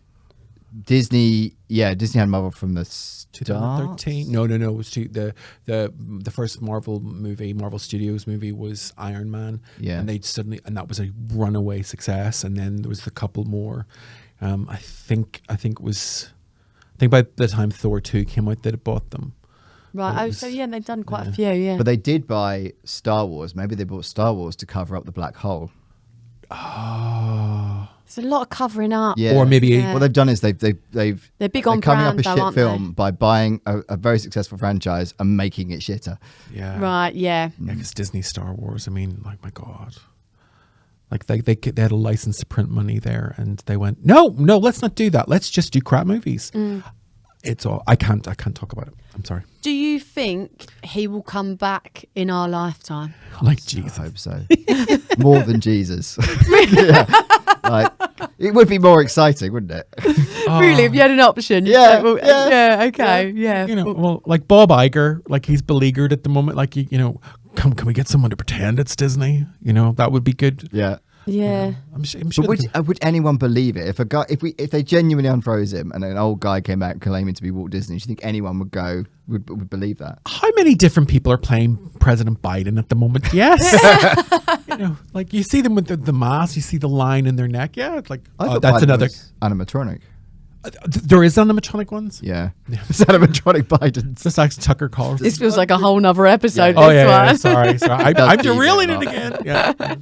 Disney had Marvel from the start. 2013. No. It was the first Marvel movie, Marvel Studios movie was Iron Man. Yeah. And and that was a runaway success. And then there was a couple more. I think by the time Thor 2 came out, they'd have bought them. Right. But So yeah, they've done quite a few. Yeah. But they did buy StarArs. Maybe they bought Star Wars to cover up the black hole. Oh. There's a lot of covering up. Yeah. Or maybe Yeah. What they've done is they're big on coming up brand, a though, shit aren't film they? by buying a very successful franchise and making it shitter. Yeah. Right. Yeah. Yeah, because Disney Star Wars, I mean, like, my God. Like, they had a license to print money there, and they went, no, let's not do that. Let's just do crap movies. It's all, I can't talk about it. I'm sorry. Do you think he will come back in our lifetime? Like, Jesus. I hope so. More than Jesus. Yeah. Like, it would be more exciting, wouldn't it? Really, if you had an option? you'd Yeah, say, well, yeah, okay, yeah. You know, well, like Bob Iger, like he's beleaguered at the moment. Like, you know, can we get someone to pretend it's Disney? You know, that would be good. Yeah. Yeah. I'm sure. But would anyone believe it? If they genuinely unfroze him and an old guy came out claiming to be Walt Disney, do you think anyone would believe that? How many different people are playing President Biden at the moment? Yes. You know, like you see them with the mask, you see the line in their neck. Yeah, it's like I thought that's Biden another. was animatronic. There is animatronic ones. Yeah. It's animatronic Biden. Just like Tucker Carlson. This feels like a whole nother episode. Oh this yeah, one. sorry. does I'm keep it derailing it up. again. Yeah.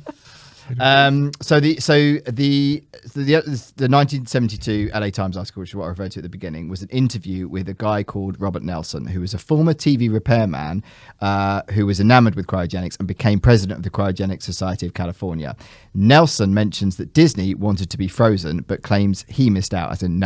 So the 1972 LA Times article, which is what I referred to at the beginning, was an interview with a guy called Robert Nelson, who was a former TV repairman who was enamored with cryogenics and became president of the Cryogenics Society of California. Nelson mentions that Disney wanted to be frozen, but claims he missed out, as in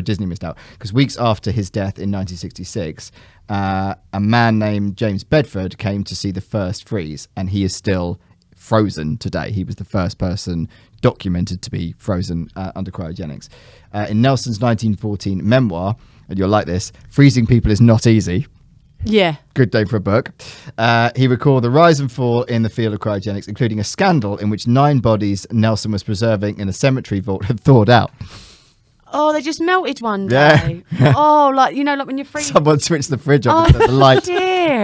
Disney missed out, because weeks after his death in 1966, a man named James Bedford came to see the first freeze, and he is still frozen today. He was the first person documented to be frozen under cryogenics. In Nelson's 1914 memoir, and you'll like this, freezing people is not easy. Yeah. Good name for a book. He recalled the rise and fall in the field of cryogenics, including a scandal in which 9 bodies Nelson was preserving in a cemetery vault had thawed out. Oh, they just melted one Yeah. day. Oh, like, you know, like when you're freezing. Someone switched the fridge on Oh, and set the light. dear.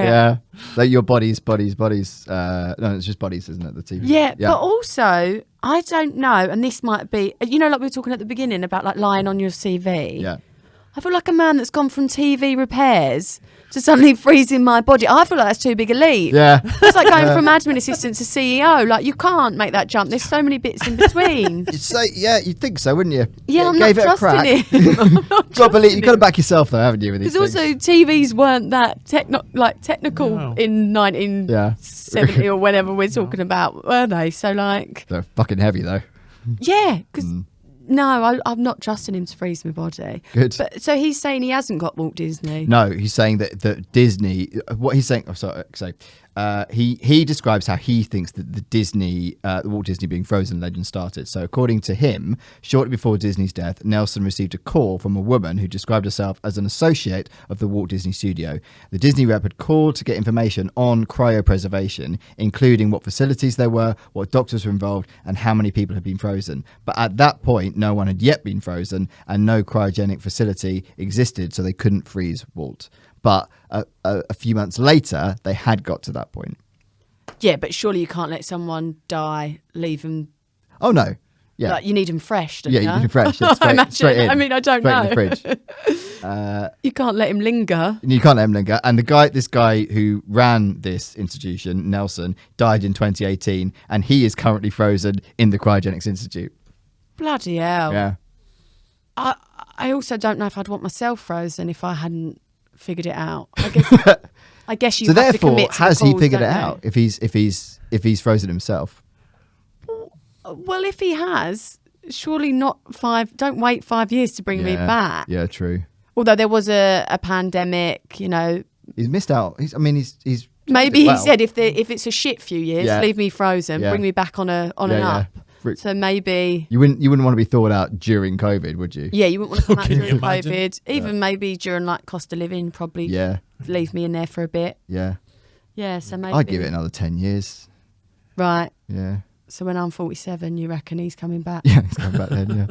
Yeah. Like your bodies. No, it's just bodies, isn't it? The TV. Yeah, but also, I don't know, and this might be, you know, like we were talking at the beginning about like lying on your CV. Yeah. I feel like a man that's gone from TV repairs to suddenly freezing my body. I feel like that's too big a leap. Yeah. It's like going from admin assistant to CEO. Like, you can't make that jump. There's so many bits in between. So yeah, you'd think so, wouldn't you? Yeah, I'm Gave not it a crack. trusting him. I'm not Got to trusting believe, you got to him. back yourself though, haven't you? With these Because things? also TVs weren't that technical No. in 1970 or whenever we're talking about, were they? So like, They're fucking heavy though. yeah, because no, I'm not trusting him to freeze my body. Good. But so he's saying he hasn't got Walt Disney. No, he's saying that Disney. What he's saying. Oh, sorry. So he describes how he thinks that the Walt Disney being frozen legend started. So according to him, shortly before Disney's death, Nelson received a call from a woman who described herself as an associate of the Walt Disney Studio. The Disney rep had called to get information on cryopreservation, including what facilities there were, what doctors were involved, and how many people had been frozen. But at that point, no one had yet been frozen, and no cryogenic facility existed, so they couldn't freeze Walt. But a few months later, they had got to that point. Yeah, but surely you can't let someone die, leave them. Oh no, yeah, Like, you need them fresh, don't yeah, you? you can fresh, yeah, I straight, imagine. straight in. I mean, I don't straight know. in the fridge. You can't let him linger. You can't let him linger. And this guy who ran this institution, Nelson, died in 2018, and he is currently frozen in the Cryogenics Institute. Bloody hell. Yeah, I also don't know if I'd want myself frozen if I hadn't figured it out. I guess you so have to therefore, commit to the has he cause, figured it don't you? out? If he's frozen himself, Well, if he has, surely not 5. Don't wait 5 years to bring me Yeah. back. Yeah, true. Although there was a pandemic, you know. He's missed out. He's Maybe he well. said if it's a shit few years, Yeah. leave me frozen, Yeah. bring me back on an up. So maybe You wouldn't want to be thawed out during COVID, would you? you wouldn't want to come out Can you during imagine? COVID. Even maybe during like cost of living, probably Yeah, leave me in there for a bit. yeah. Yeah, so maybe I'd give it another 10 years. right. Yeah. So when I'm 47, you reckon he's coming back? Yeah, he's coming back then, yeah.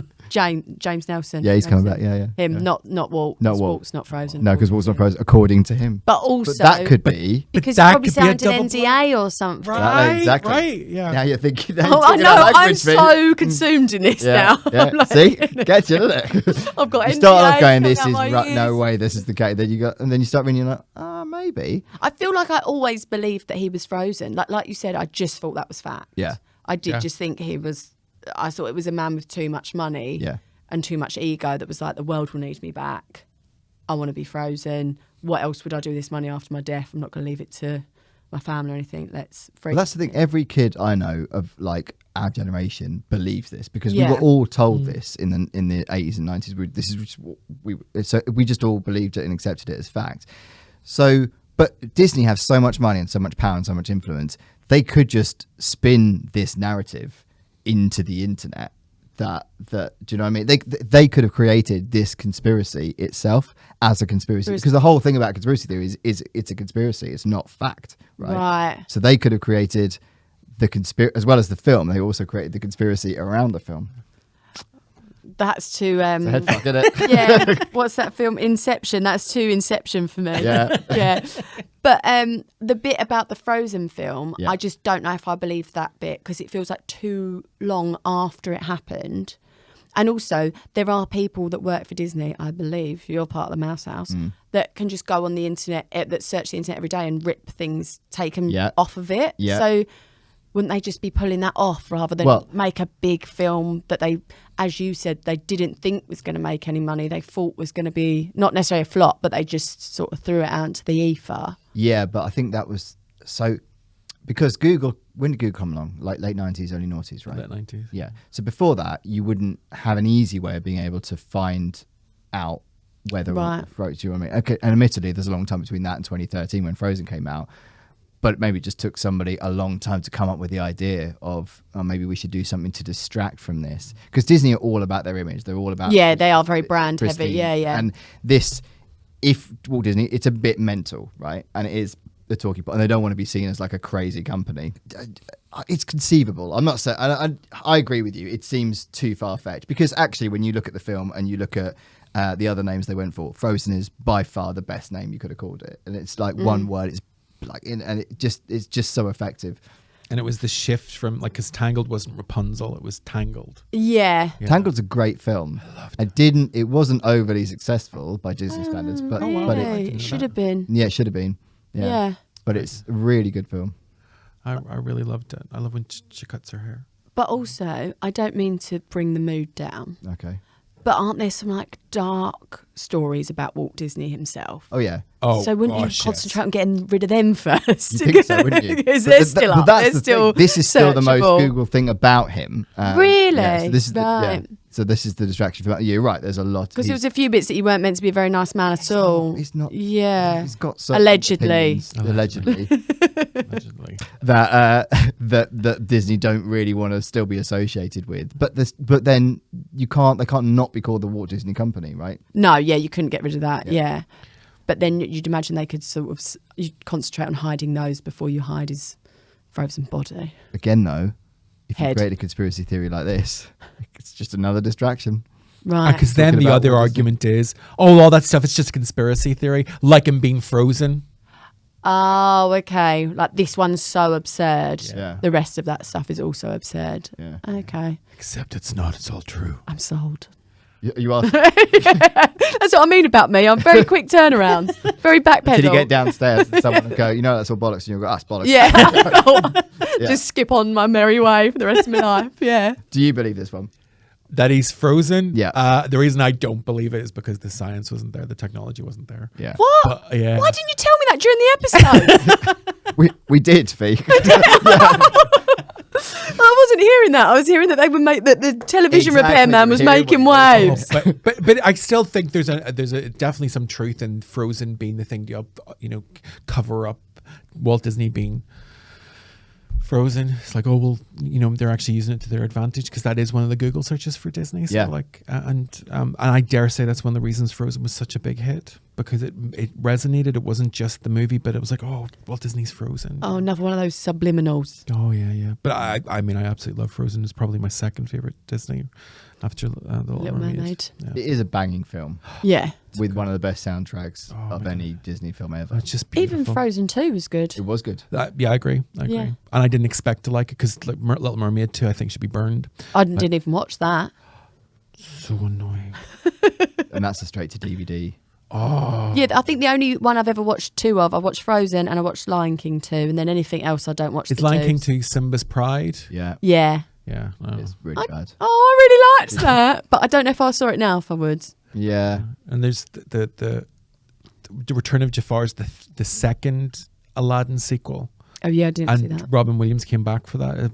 James Nelson. Yeah, he's coming Nelson. back, yeah. Him, yeah. not Walt. Not 'cause Walt. Walt's not frozen. No, because Walt's not frozen, according to him. But also, But that could be. because that he probably could be a signed an double NDA or something. Right, exactly. Right, yeah. Now you're thinking. Oh, I taking know. that I'm language thing. so consumed in this Yeah, now. yeah. I'm like- See, get you, doesn't it? I've got You start off NDAs going, coming "This out is my no ears. way. This is the case." Then you got, and then you start reading, you're like, maybe. I feel like I always believed that he was frozen. Like you said, I just thought that was fact. Yeah. I did Yeah. just think he was. I thought it was a man with too much money. Yeah. And too much ego that was like, the world will need me back. I want to be frozen. What else would I do with this money after my death? I'm not going to leave it to my family or anything. Let's freeze. Well, that's the thing. Every kid I know of like our generation believes this because Yeah. we were all told this in the 80s and 90s. This is just what we just all believed it and accepted it as fact. So, but Disney have so much money and so much power and so much influence. They could just spin this narrative into the internet. That do you know what I mean? They could have created this conspiracy itself as a conspiracy because the whole thing about conspiracy theories is it's a conspiracy. It's not fact, right? Right. So they could have created the conspiracy as well as the film. They also created the conspiracy around the film. That's too. Head fuck, isn't it? Yeah. What's that film? Inception. That's too Inception for me. Yeah. Yeah. But the bit about the Frozen film, Yeah. I just don't know if I believe that bit because it feels like too long after it happened. And also, there are people that work for Disney, I believe, you're part of the Mouse House, that can just go on the internet, that search the internet every day and rip things, take them Yeah. off of it. Yeah. So wouldn't they just be pulling that off rather than Well- make a big film that they, as you said, they didn't think was going to make any money. They thought was going to be not necessarily a flop, but they just sort of threw it out into the ether. Yeah, but I think that was so because Google. When did Google come along? Like late 90s, early noughties, right? Late 90s. Yeah. So before that, you wouldn't have an easy way of being able to find out whether Right. do you know what I mean? Okay, and admittedly, there's a long time between that and 2013 when Frozen came out. but maybe it just took somebody a long time to come up with the idea of, oh, maybe we should do something to distract from this. Because Disney are all about their image. They're all about... Yeah, they are very brand heavy. pristine. Yeah. And this, if Walt Disney, it's a bit mental, right? And it is the talking point, and they don't want to be seen as like a crazy company. It's conceivable. I'm not saying... I agree with you. It seems too far-fetched. Because actually, when you look at the film and you look at the other names they went for, Frozen is by far the best name you could have called it. And it's like one word. It's like, and it's just so effective. And it was the shift from like, because Tangled wasn't Rapunzel, it was Tangled. Yeah. Tangled's a great film. It wasn't overly successful by Disney standards, but It should have been. yeah, it should have been. Yeah. But it's a really good film. I really loved it. I love when she cuts her hair. But also, I don't mean to bring the mood down, Okay. but aren't there some like dark stories about Walt Disney himself? Oh yeah. Oh, So wouldn't gosh, you concentrate yes. on getting rid of them first? You think so, wouldn't you? Because But they're th- still but up. that's They're the still thing. This is still the most searchable. Google thing about him. Really? So this is Right. so this is the distraction from. You're right. There's a lot. Because there was a few bits that you weren't meant to be a very nice man at all. He's not. Yeah. He's got certain Allegedly. opinions, allegedly. Allegedly. that Disney don't really want to still be associated with. But then they can't not be called the Walt Disney Company, right? No, yeah, you couldn't get rid of that. Yeah. But then you'd imagine they could sort of you'd concentrate on hiding those before you hide his frozen body. Again, though, if you Head. create a conspiracy theory like this, it's just another distraction. Right. Because then Talking the about other Walt Disney. argument is, all that stuff is just a conspiracy theory, like him being frozen. Oh, okay. Like this one's so absurd. Yeah. The rest of that stuff is also absurd. Yeah. Okay. Except it's not, it's all true. I'm sold. You are. That's what I mean about me. I'm very quick turnaround. Very backpedal. Till you get downstairs and someone will go, that's all bollocks, and you'll go, that's bollocks. Yeah. Yeah. Just skip on my merry way for the rest of my life. Yeah. Do you believe this one? That he's frozen? Yeah. The reason I don't believe it is because the science wasn't there, the technology wasn't there. Yeah. What? But, yeah. Why didn't you tell me that during the episode? We did, Fee. I wasn't hearing that. I was hearing that they would make that the television Exactly. repairman was We're hearing making what you're waves. But I still think there's definitely some truth in Frozen being the thing to cover up Walt Disney being frozen. It's like, oh well, they're actually using it to their advantage because that is one of the Google searches for Disney. So Yeah. and I dare say that's one of the reasons Frozen was such a big hit, because it resonated. It wasn't just the movie, but it was like, oh, Walt Disney's Frozen. Oh, another one of those subliminals. Oh yeah. But I mean, I absolutely love Frozen. It's probably my second favorite Disney after the Little Mermaid. Yeah. It is a banging film Yeah. with one of the best soundtracks Oh, of my any Disney film ever. It's just beautiful. Even Frozen 2 was good. It was good. Yeah, I agree. Yeah. And I didn't expect to like it because Little Mermaid 2, I think, should be burned. I didn't even watch that. So annoying. And that's a straight to DVD. Oh. Yeah, I think the only one I've ever watched two of, I watched Frozen and I watched Lion King 2, and then anything else I don't watch. Is the Lion King twos. 2 Simba's Pride? Yeah. Yeah. Yeah. Oh. It's really bad. Oh, I really liked that, but I don't know if I saw it now if I would. Yeah. And there's the Return of Jafar is the second Aladdin sequel. Oh yeah, I didn't see And that. Robin Williams came back for that,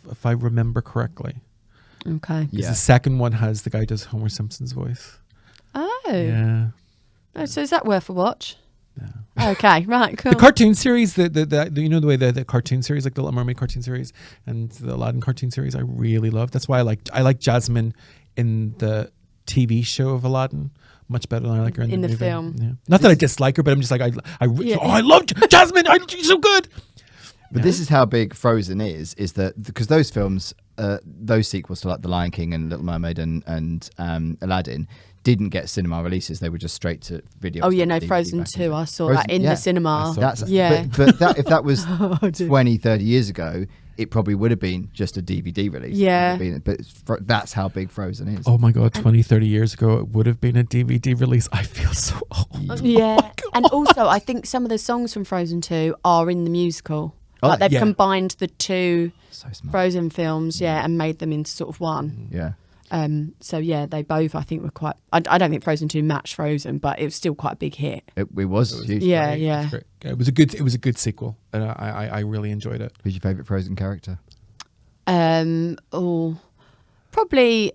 if I remember correctly. Okay. Because Yeah. the second one has the guy who does Homer Simpson's voice. Oh. Yeah. Oh, so is that worth a watch? Okay, right, cool. The cartoon series, the the way the cartoon series, like the Little Mermaid cartoon series and the Aladdin cartoon series, I really love. That's why I like Jasmine in the TV show of Aladdin much better than I like her in the movie. film. Yeah. Not that I dislike her, but I'm just like Yeah. I love Jasmine. She's so good. But this is how big Frozen is that because those films, those sequels to like The Lion King and Little Mermaid and Aladdin didn't get cinema releases. They were just straight to video. Oh yeah, no, DVD Frozen back 2. I saw Frozen- that in yeah. the cinema. That's, Yeah. But if that was Oh, dear. 20, 30 years ago, it probably would have been just a DVD release. Yeah. It would have been- But that's how big Frozen is. Oh my God, 20, 30 years ago, it would have been a DVD release. I feel so old. Yeah. And also, I think some of the songs from Frozen 2 are in the musical. Oh, Like they've yeah. combined the two So smart. Frozen films, yeah, and made them into sort of one. Yeah. So yeah, they both I think were quite. I don't think Frozen 2 matched Frozen, but it was still quite a big hit. It was huge. Yeah, Great. yeah. It's great. It was a good sequel, and I really enjoyed it. Who's your favourite Frozen character? Probably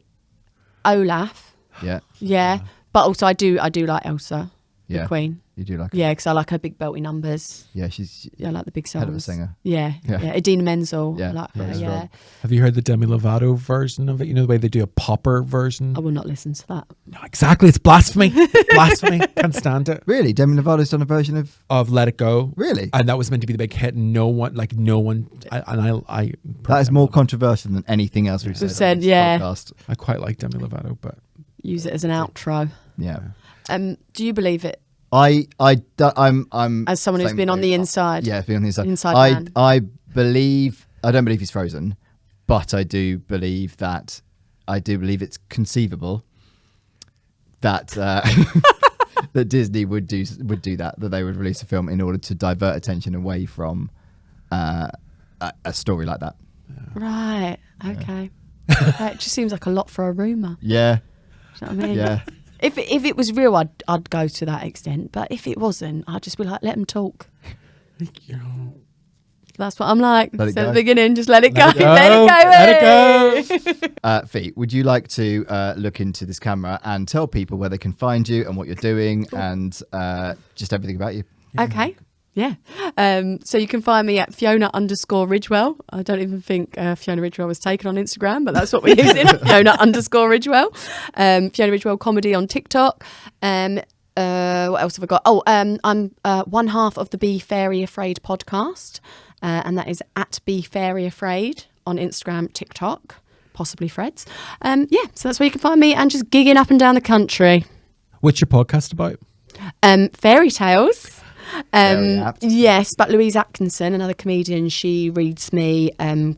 Olaf. Yeah. Yeah, but also I do like Elsa, Yeah. the Queen. You do like her? Yeah, because I like her big belty numbers. Yeah, she's Yeah, I like the big songs. hell of a singer. Yeah, Yeah. yeah. Idina Menzel. Yeah, I like very her, strong. yeah. Have you heard the Demi Lovato version of it? You know the way they do a popper version? I will not listen to that. No, exactly. It's blasphemy. It's blasphemy. Can't stand it. Really? Demi Lovato's done a version of... Of Let It Go. Really? And that was meant to be the big hit. And no one. I That is more controversial than anything else we've said on this yeah. podcast. I quite like Demi Lovato, but Use it as an outro. Yeah. Do you believe it? I'm As someone who's same been on with the you. inside. Yeah, being on the inside. Inside man. I believe, I don't believe he's frozen, but I do believe it's conceivable that that Disney would do that they would release a film in order to divert attention away from a story like that. Right. Okay. It just seems like a lot for a rumour. Yeah. Do you know what I mean? Yeah. If it was real, I'd go to that extent. But if it wasn't, I'd just be like, let them talk. That's what I'm like. Let it So at go. the beginning, just let it go. Let it go. Let it go. Fee, would you like to look into this camera and tell people where they can find you and what you're doing and just everything about you? Okay. Yeah. So you can find me at Fiona_Ridgewell. I don't even think Fiona Ridgewell was taken on Instagram, but that's what we're using. Fiona_Ridgewell. Fiona Ridgewell Comedy on TikTok. What else have I got? I'm one half of the Be Fairy Afraid podcast. And that is at Be Fairy Afraid on Instagram, TikTok, possibly Threads. So that's where you can find me and just gigging up and down the country. what's your podcast about? Fairy tales. Very apt. Yes, but Louise Atkinson, another comedian, she reads me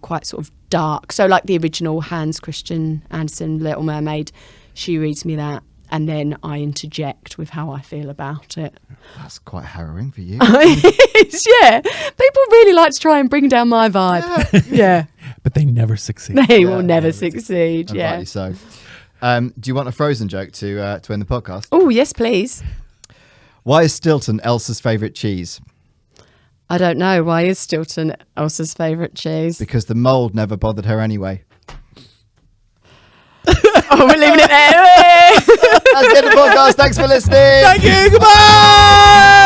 quite sort of dark. So like the original Hans Christian Andersen, Little Mermaid, she reads me that. And then I interject with how I feel about it. That's quite harrowing for you. Yeah. People really like to try and bring down my vibe. Yeah. But they never succeed. They will never succeed. And Yeah. rightly so. Do you want a Frozen joke to end the podcast? Oh, yes, please. Why is Stilton Elsa's favourite cheese? I don't know. Why is Stilton Elsa's favourite cheese? Because the mould never bothered her anyway. Oh, we're leaving it there. That's the end of the podcast. Thanks for listening. Thank you. Goodbye.